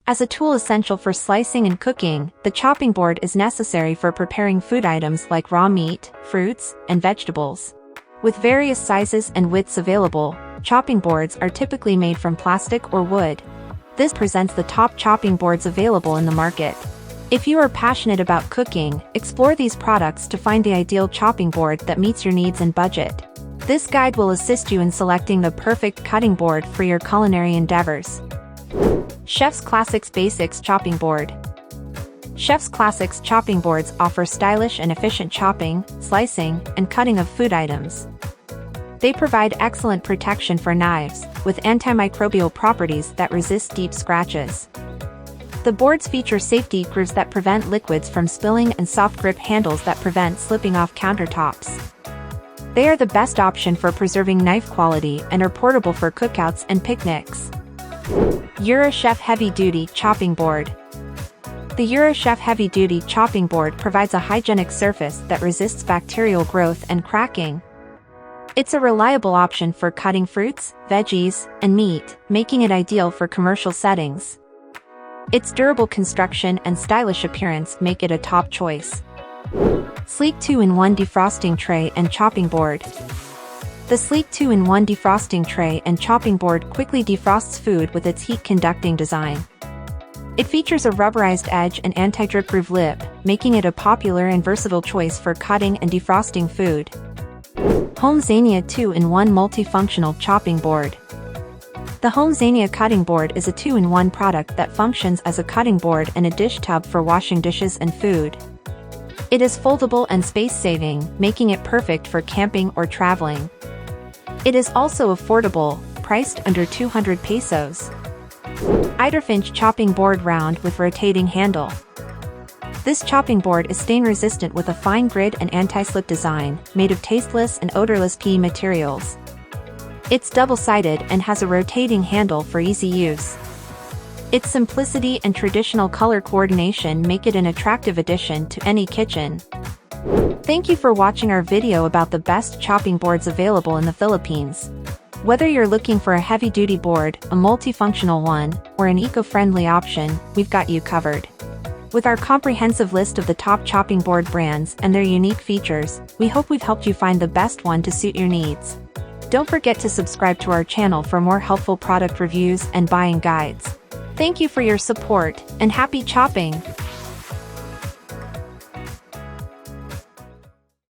As a tool essential for slicing and cooking, the chopping board is necessary for preparing food items like raw meat, fruits, and vegetables. With various sizes and widths available, chopping boards are typically made from plastic or wood. This presents the top chopping boards available in the market. If you are passionate about cooking, explore these products to find the ideal chopping board that meets your needs and budget. This guide will assist you in selecting the perfect cutting board for your culinary endeavors. Chef's Classics Basics Chopping Board. Chef's Classics chopping boards offer stylish and efficient chopping, slicing, and cutting of food items. They provide excellent protection for knives, with antimicrobial properties that resist deep scratches. The boards feature safety grooves that prevent liquids from spilling and soft grip handles that prevent slipping off countertops. They are the best option for preserving knife quality and are portable for cookouts and picnics. Eurochef Heavy Duty Chopping Board. The Eurochef Heavy Duty Chopping Board provides a hygienic surface that resists bacterial growth and cracking. It's a reliable option for cutting fruits, veggies, and meat, making it ideal for commercial settings. Its durable construction and stylish appearance make it a top choice. Slique 2-in-1 Defrosting Tray and Chopping Board. The Slique 2-in-1 defrosting tray and chopping board quickly defrosts food with its heat-conducting design. It features a rubberized edge and anti-drip groove lip, making it a popular and versatile choice for cutting and defrosting food. Home Zania 2-in-1 Multifunctional Chopping Board. The Home Zania Cutting Board is a 2-in-1 product that functions as a cutting board and a dish tub for washing dishes and food. It is foldable and space-saving, making it perfect for camping or traveling. It is also affordable, priced under 200 pesos. Eiderfinch Chopping Board Round with Rotating Handle. This chopping board is stain-resistant with a fine grid and anti-slip design, made of tasteless and odorless PE materials. It's double-sided and has a rotating handle for easy use. Its simplicity and traditional color coordination make it an attractive addition to any kitchen. Thank you for watching our video about the best chopping boards available in the Philippines. Whether you're looking for a heavy-duty board, a multifunctional one, or an eco-friendly option, we've got you covered. With our comprehensive list of the top chopping board brands and their unique features, we hope we've helped you find the best one to suit your needs. Don't forget to subscribe to our channel for more helpful product reviews and buying guides. Thank you for your support, and happy chopping!